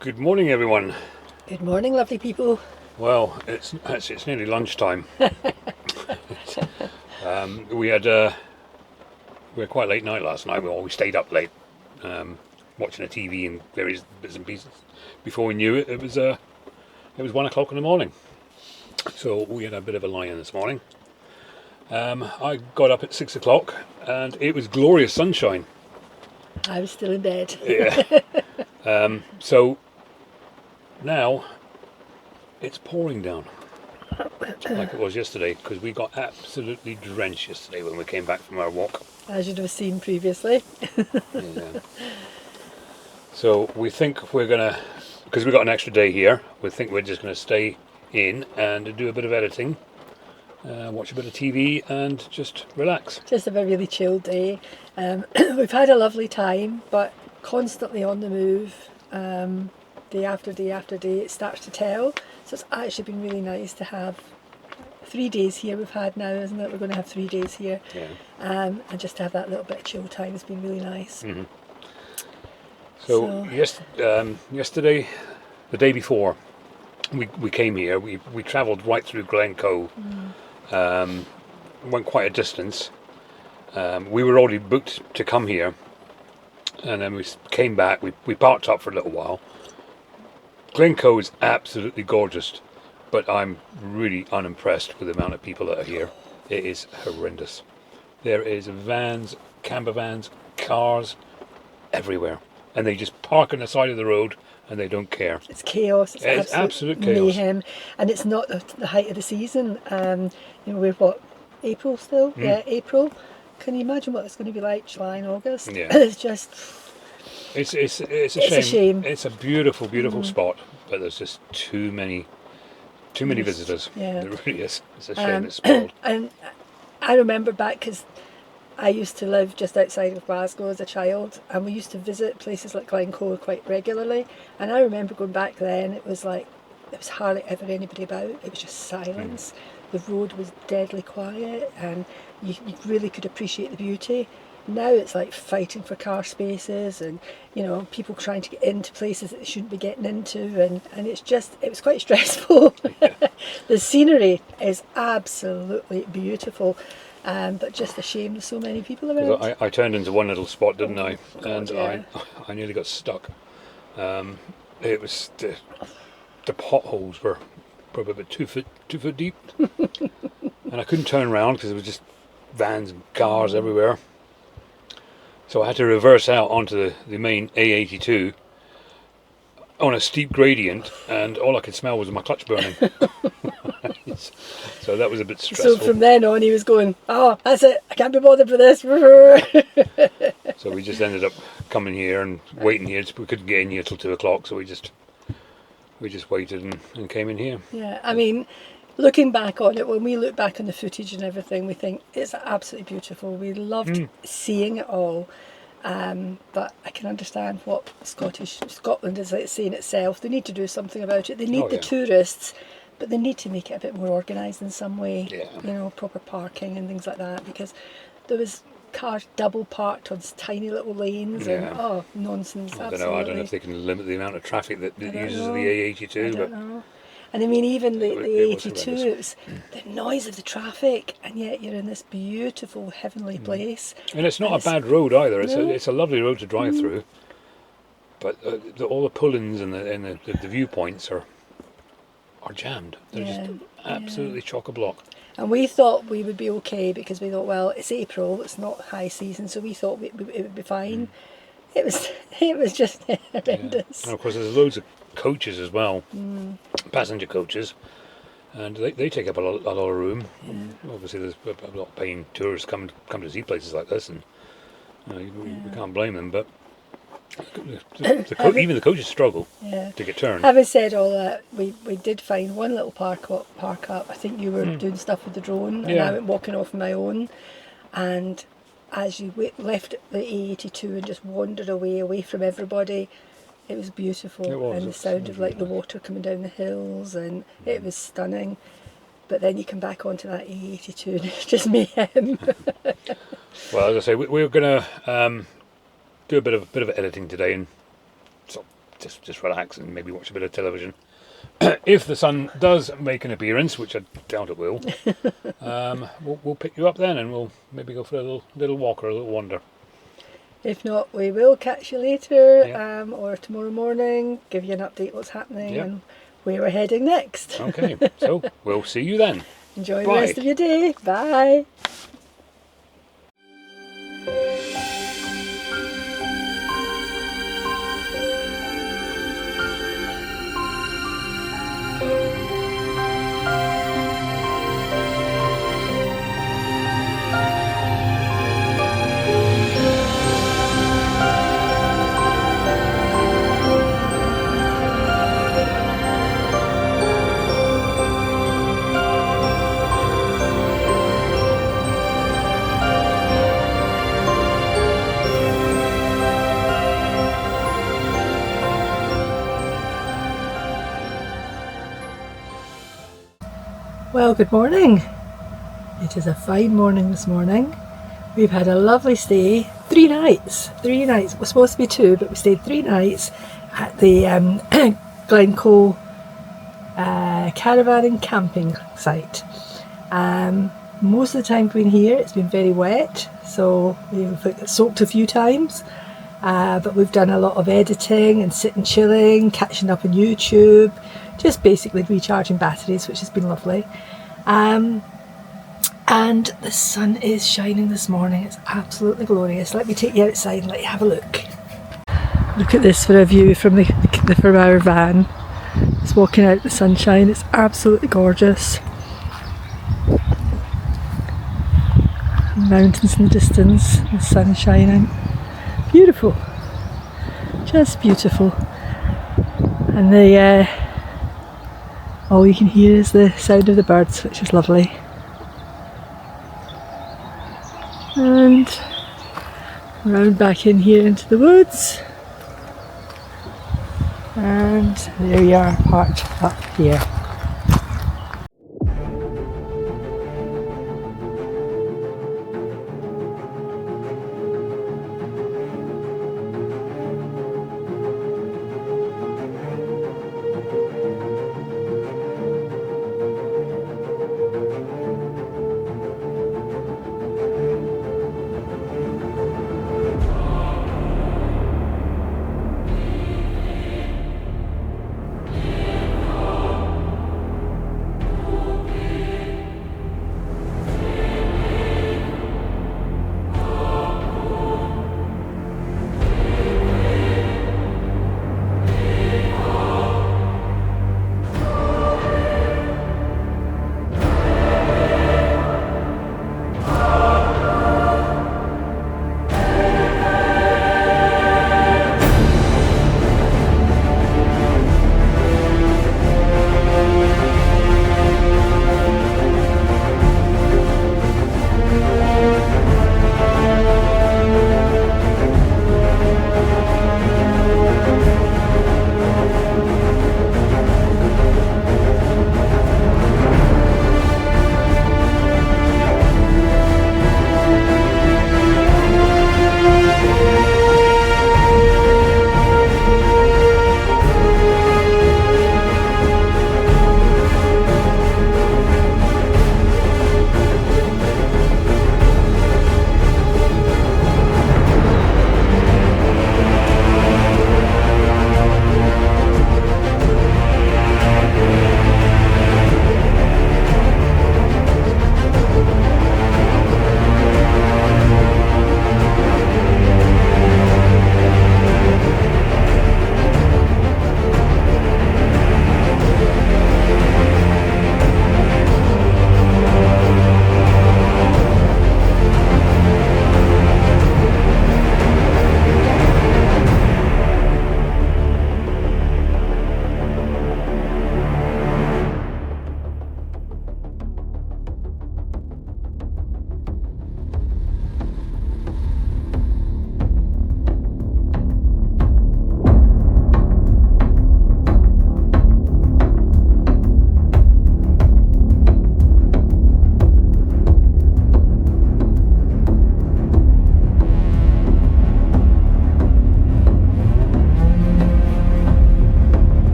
Good morning, everyone. Good morning, lovely people. Well, it's nearly lunchtime. We had we had quite a late night last night. We stayed up late, watching the TV and various bits and pieces. Before we knew it, it was 1 o'clock in the morning. So we had a bit of a lie-in this morning. I got up at 6 o'clock, and it was glorious sunshine. I was still in bed. Yeah. So now it's pouring down like it was yesterday, because we got absolutely drenched yesterday when we came back from our walk. As you'd have seen previously. Yeah. So we think we're gonna, because we got an extra day here, we think we're just gonna stay in and do a bit of editing, watch a bit of TV, and just relax. Just a really chilled day. We've had a lovely time, but constantly on the move. Day after day after day, it starts to tell. So it's actually been really nice to have 3 days here we've had now, isn't it? We're going to have 3 days here. Yeah. And just to have that little bit of chill time has been really nice. Mm-hmm. So yesterday, the day before, we came here. We travelled right through Glencoe, went quite a distance. We were already booked to come here, and then we came back. We parked up for a little while. Glencoe is absolutely gorgeous, but I'm really unimpressed with the amount of people that are here. It is horrendous. There is vans, camper vans, cars everywhere, and they just park on the side of the road and they don't care. It's chaos. It's absolute chaos. Mayhem, and it's not the height of the season. We're what, April still? Yeah, April. Can you imagine what it's going to be like July and August? Yeah. It's just. It's a shame. It's a beautiful, beautiful spot, but there's just too many visitors. Yeah. There really is. It's a shame it's spoiled. And I remember back, because I used to live just outside of Glasgow as a child, and we used to visit places like Glencoe quite regularly. And I remember going back then, it was hardly ever anybody about. It was just silence. The road was deadly quiet, and you really could appreciate the beauty. Now it's like fighting for car spaces, and people trying to get into places that they shouldn't be getting into, and it was quite stressful. Yeah. The scenery is absolutely beautiful, but just a shame there's so many people around. I turned into one little spot, didn't I? God, And yeah. I nearly got stuck. It was the potholes were probably about 2 foot deep, and I couldn't turn around because there was just vans and cars everywhere. So I had to reverse out onto the main A82 on a steep gradient, and all I could smell was my clutch burning. So that was a bit stressful. So from then on he was going, oh, that's it, I can't be bothered with this. So we just ended up coming here and waiting here. We couldn't get in here till 2 o'clock, so we just waited and came in here. Yeah, I mean, looking back on it, when we look back on the footage and everything, we think it's absolutely beautiful. We loved seeing it all, but I can understand what Scotland is saying itself. They need to do something about it. They need the tourists, but they need to make it a bit more organised in some way. Yeah. Proper parking and things like that, because there was cars double parked on tiny little lanes, and nonsense. I don't know if they can limit the amount of traffic that uses the A82. I don't know. And I mean, even the A82, it was the noise of the traffic, and yet you're in this beautiful, heavenly place. And it's not a bad road either. It's a lovely road to drive through. But all the pull-ins and the viewpoints are jammed. They're just absolutely chock-a-block. And we thought we would be okay, because we thought, well, it's April, it's not high season, so we thought it would be fine. It was just horrendous. And of course, there's loads of coaches as well, passenger coaches, and they take up a lot of room. Obviously there's a lot of paying tourists come to see places like this, and we can't blame them, but even the coaches struggle to get turned. Having said all that, we did find one little park up. I think you were doing stuff with the drone, and I went walking off on my own, and as you left the A82 and just wandered away from everybody, it was beautiful. It was. And the sound of like the water coming down the hills, and it was stunning. But then you come back onto that A82 and it's just mayhem. Well, as I say, we're going to do a bit of editing today and sort of just relax and maybe watch a bit of television. If the sun does make an appearance, which I doubt it will, we'll pick you up then, and we'll maybe go for a little walk or a little wander. If not, we will catch you later, Yeah. or tomorrow morning, give you an update what's happening Yeah. and where we're heading next. Okay, so we'll see you then. Enjoy Bye. the rest of your day. Bye. Well, good morning. It is a fine morning this morning. We've had a lovely stay, 3 nights. 3 nights. It was supposed to be 2, but we stayed 3 nights at the Glencoe caravan and camping site. Most of the time we've been here, it's been very wet, so we've soaked a few times. But we've done a lot of editing and sitting chilling, catching up on YouTube, just basically recharging batteries, which has been lovely. And the sun is shining this morning. It's absolutely glorious. Let me take you outside and let you have a look. Look at this for a view from from our van. Just walking out in the sunshine. It's absolutely gorgeous. Mountains in the distance, the sun shining. Beautiful, just beautiful. And all you can hear is the sound of the birds, which is lovely. And round back in here into the woods. And there we are, parked up here.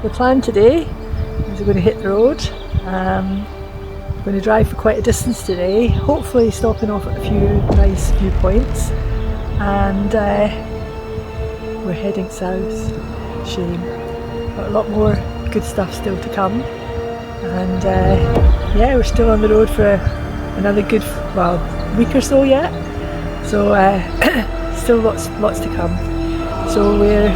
the plan today is we're going to hit the road. We're going to drive for quite a distance today, hopefully stopping off at a few nice viewpoints, and we're heading south. Shame, but a lot more good stuff still to come, and yeah, we're still on the road for another good, well, week or so yet, so still lots to come. So we're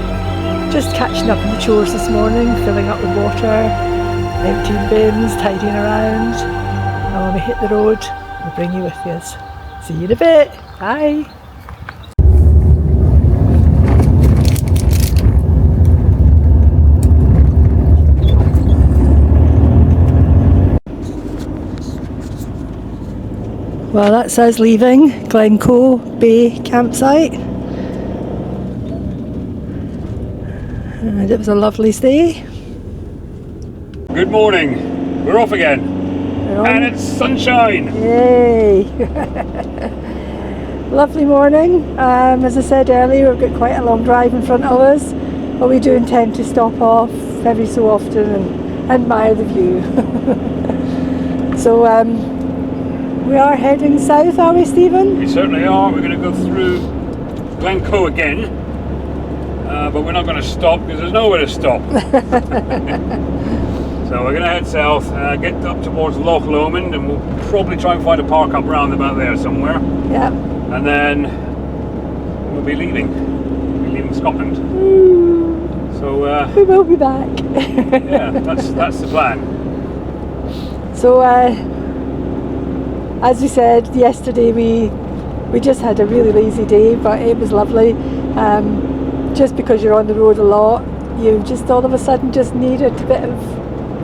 just catching up on the chores this morning, filling up the water, emptying bins, tidying around, and when we hit the road we'll bring you with us. See you in a bit, bye! Well, that's us leaving Glencoe Bay campsite, and it was a lovely stay. Good morning. We're off again. And it's sunshine. Yay! Lovely morning. As I said earlier, we've got quite a long drive in front of us, but we do intend to stop off every so often and admire the view. So we are heading south, are we, Stephen? We certainly are. We're going to go through Glencoe again, but we're not going to stop because there's nowhere to stop. So we're going to head south, get up towards Loch Lubnaig, and we'll probably try and find a park up round about there somewhere. Yeah. And then we'll be leaving. We'll be leaving Scotland. So we will be back. yeah, that's the plan. So as we said yesterday, we just had a really lazy day, but it was lovely. Just because you're on the road a lot, you just all of a sudden just needed a bit of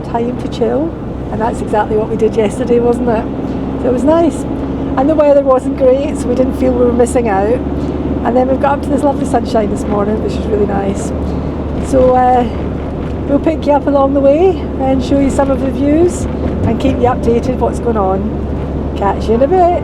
time to chill, and that's exactly what we did yesterday, wasn't it? So it was nice, and the weather wasn't great, so we didn't feel we were missing out. And then we've got up to this lovely sunshine this morning, which is really nice. So we'll pick you up along the way and show you some of the views and keep you updated what's going on. Catch you in a bit.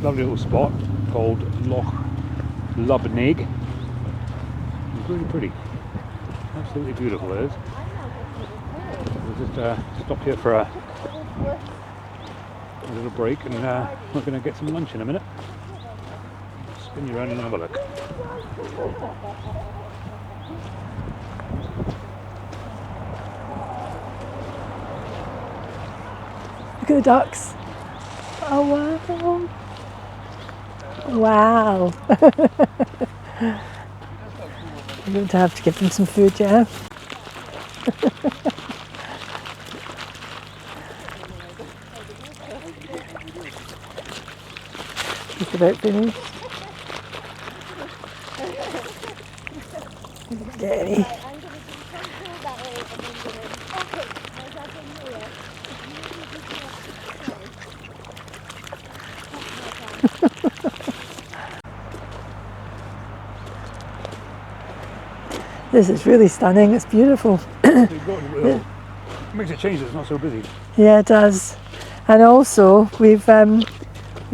Lovely little spot called Loch Lubnaig. It's really pretty, absolutely beautiful it is. We'll just stop here for a little break, and we're going to get some lunch in a minute. Spin you around and have a look. Look at the ducks. Oh wow. Wow. I'm going to have to give them some food, yeah? Just about finished. Didn't get any. This is really stunning. It's beautiful. It makes it change. It's not so busy. Yeah, it does. And also, we've got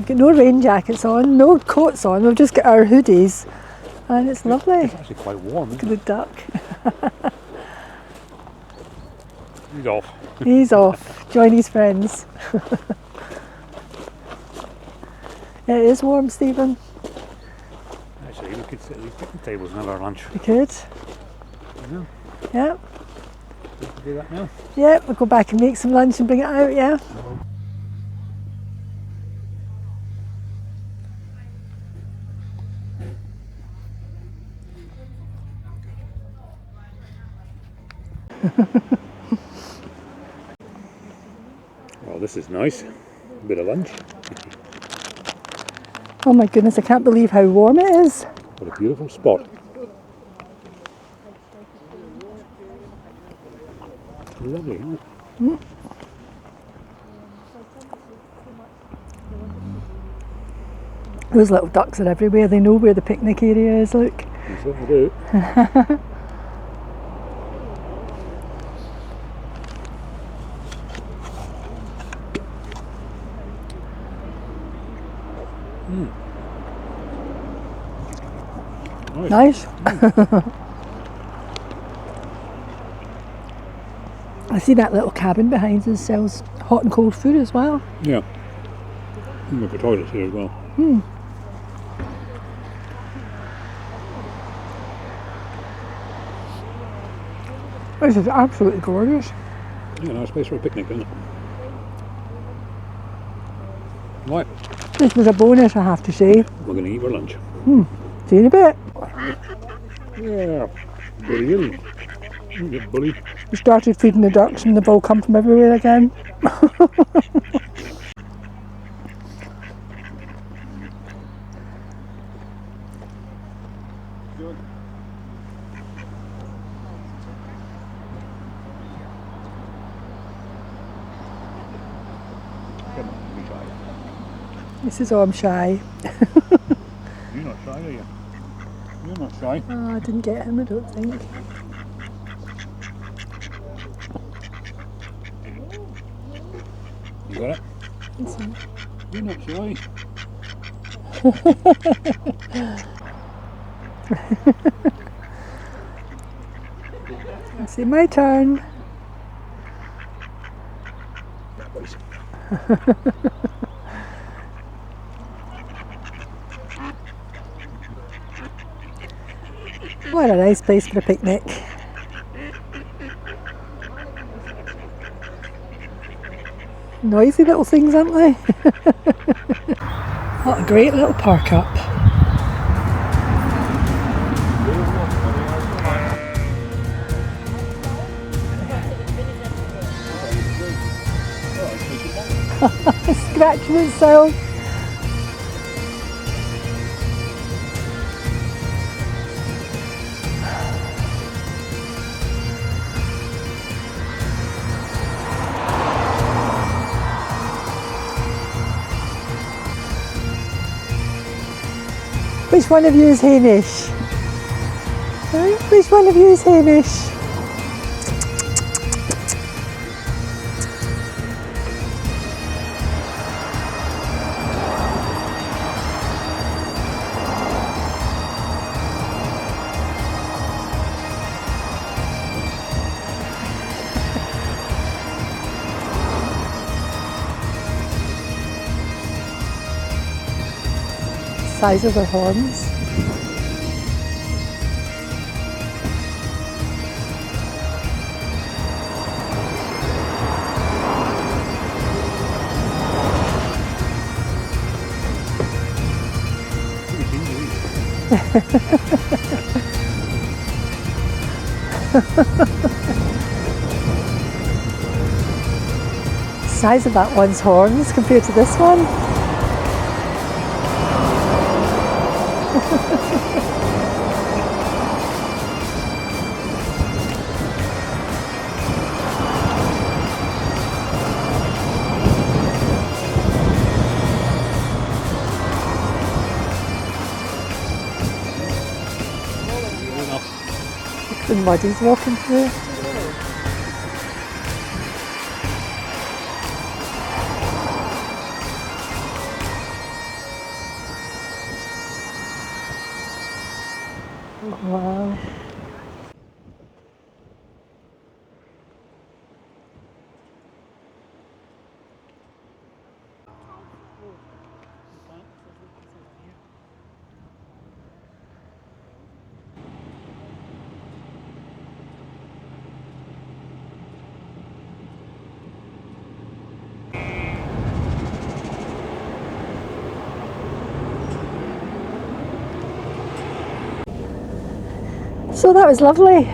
no rain jackets on, no coats on. We've just got our hoodies, and it's lovely. It's actually quite warm. Look at the duck. He's off. He's off. Join his friends. It is warm, Stephen. Actually, we could sit at these picnic tables and have our lunch. We could. Yeah. Yeah. We can do that now. Yeah, we'll go back and make some lunch and bring it out, yeah. Well, this is nice. A bit of lunch. Oh my goodness, I can't believe how warm it is. What a beautiful spot. Lovely, isn't it? Those little ducks are everywhere. They know where the picnic area is, look. They certainly do. Nice. I see that little cabin behind us sells hot and cold food as well. Yeah. And we've got toilets here as well. This is absolutely gorgeous. Yeah, nice place for a picnic, isn't it? Right, This was a bonus, I have to say. we're going to eat our lunch. See you in a bit. Yeah, brilliant. You get bullied. We started feeding the ducks and they've all come from everywhere again. Come on, be shy. This is all I'm shy. You're not shy, are you? You're not shy. Oh, I didn't get him, I don't think. You got it? You're not shy. See, my turn. Boys. What a nice place for a picnic. Noisy little things, aren't they? What a great little park up. Scratching itself. Which one of you is Hamish? Huh? Which one of you is Hamish? Size of their horns. Size of that one's horns compared to this one. The and muddies walking through. Oh, wow. So that was lovely.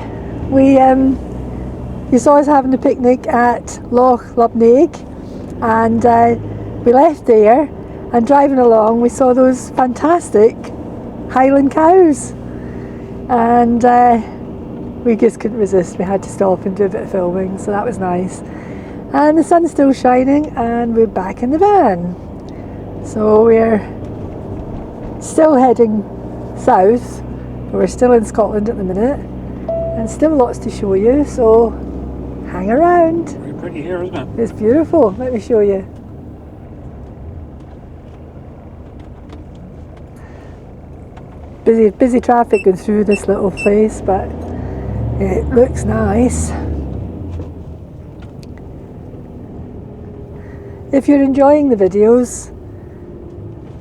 You saw us having a picnic at Loch Lubnaig, and we left there, and driving along we saw those fantastic Highland cows, and we just couldn't resist. We had to stop and do a bit of filming, so that was nice. And the sun's still shining and we're back in the van. So we're still heading south. We're still in Scotland at the minute, and still lots to show you, so hang around. Very pretty here, isn't it? It's beautiful. Let me show you. Busy traffic going through this little place, but it looks nice. If you're enjoying the videos,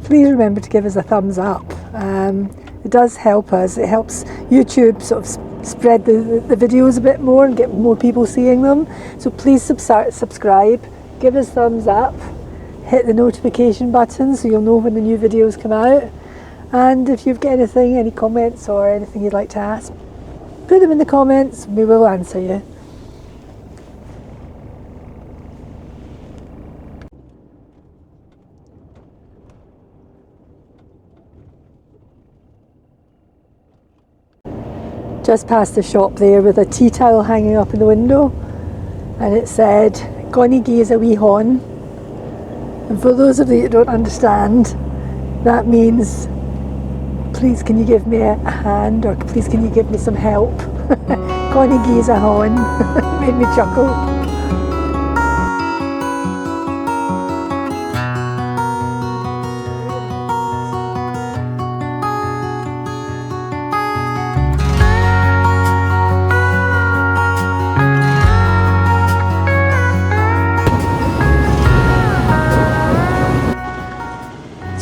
please remember to give us a thumbs up. It does help us. It helps YouTube sort of spread the videos a bit more and get more people seeing them. So please subscribe, give us thumbs up, hit the notification button so you'll know when the new videos come out. And if you've got anything, any comments or anything you'd like to ask, put them in the comments and we will answer you. Just past the shop there with a tea towel hanging up in the window, and it said "Goni gies a wee hon." And for those of you that don't understand, that means please can you give me a hand, or please can you give me some help. Goni gies a hon. Made me chuckle.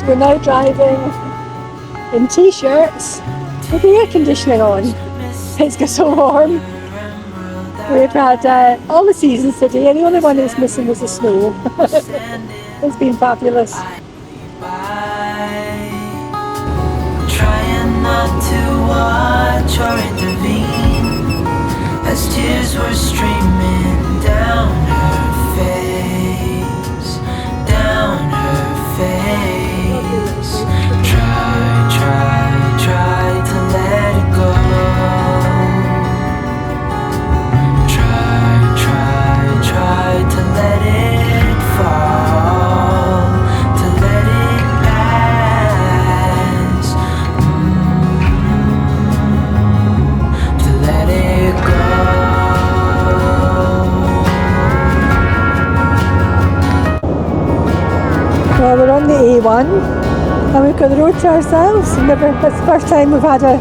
We're now driving in t-shirts with the air conditioning on. It's got so warm. We've had all the seasons today, and the only one that's missing was the snow. It's been fabulous. Trying not to watch or intervene as tears were streaming down her face, down her face. Try to let it go. Try to let it fall, to let it pass, to let it go. Well, we're on the A1. And we've got the road to ourselves. It's the first time we've had a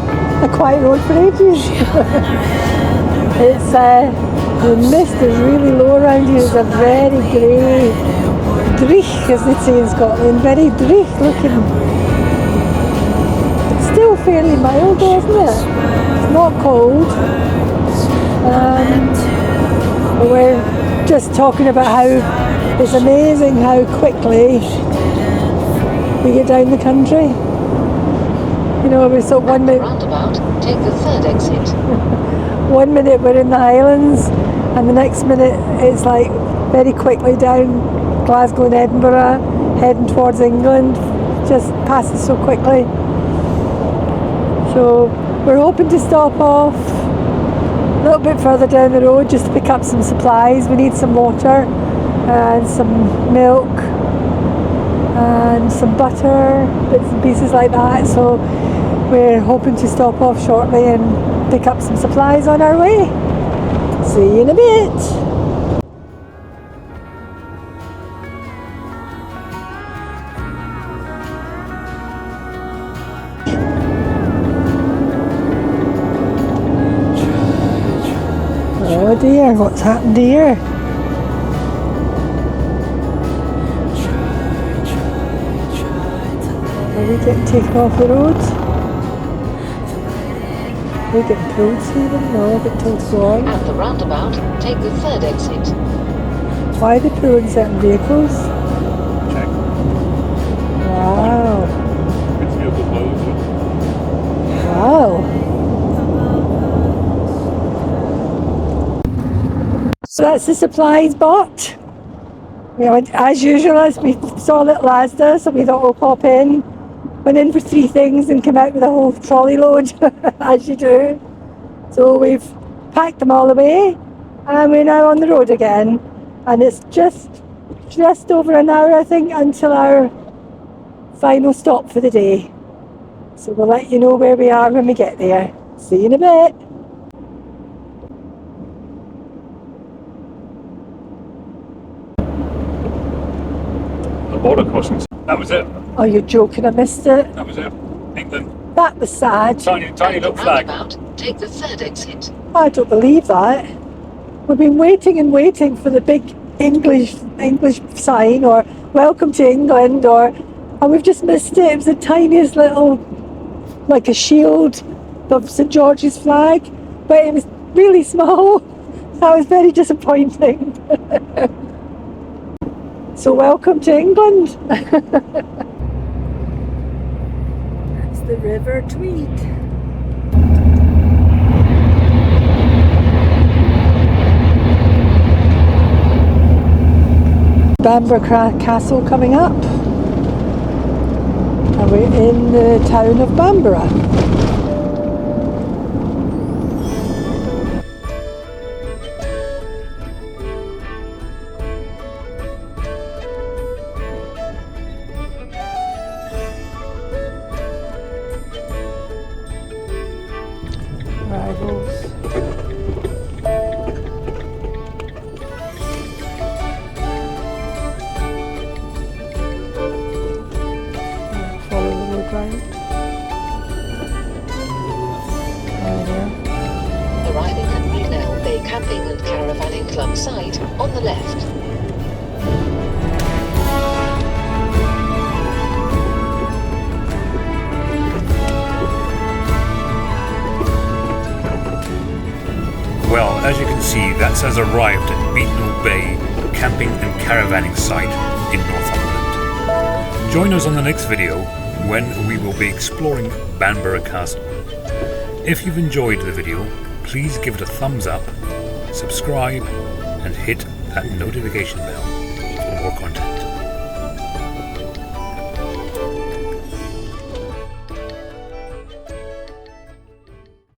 quiet road for ages. It's the mist is really low around here. It's a very grey, dreich as they say in Scotland, very dreich looking. It's still fairly mild though, isn't it? It's not cold. We're just talking about how it's amazing how quickly we get down the country. You know, we're so 1 minute. Roundabout, take the third exit. 1 minute we're in the Highlands, and the next minute it's like very quickly down Glasgow and Edinburgh, heading towards England. Just passes so quickly. So we're hoping to stop off a little bit further down the road just to pick up some supplies. We need some water and some milk and some butter, bits and pieces like that. So we're hoping to stop off shortly and pick up some supplies on our way. See you in a bit. Oh dear, what's happened here? Are we getting taken off the road? Are we getting pulled, Stephen? No, we're getting told to go on. At the roundabout, take the third exit. Why are they pulling certain vehicles? Check. Wow. It's vehicle closed. Wow. So that's the supplies bought. You know, as usual, as we saw little Asda, so we thought we'll pop in. Went in for 3 things and came out with a whole trolley load, as you do. So we've packed them all away, and we're now on the road again. And it's just over an hour, I think, until our final stop for the day. So we'll let you know where we are when we get there. See you in a bit. The border crossings. That was it. Oh, you're joking, I missed it. That was it. England. That was sad. Tiny At the little flag. roundabout, take the third exit. I don't believe that. We've been waiting and waiting for the big English sign, or welcome to England, and we've just missed it. It was the tiniest little, like a shield of St George's flag, but it was really small. That was very disappointing. So welcome to England. That's the River Tweed. Bamburgh Castle coming up, and we're in the town of Bamburgh. Rivals. Follow the road right. There. Arriving at Mill Bay Camping and Caravanning Club site on the left. Well, as you can see, that's us arrived at Mill Bay Camping and Caravanning site in Northumberland. Join us on the next video when we will be exploring Bamburgh Castle. If you've enjoyed the video, please give it a thumbs up, subscribe and hit that notification bell for more content.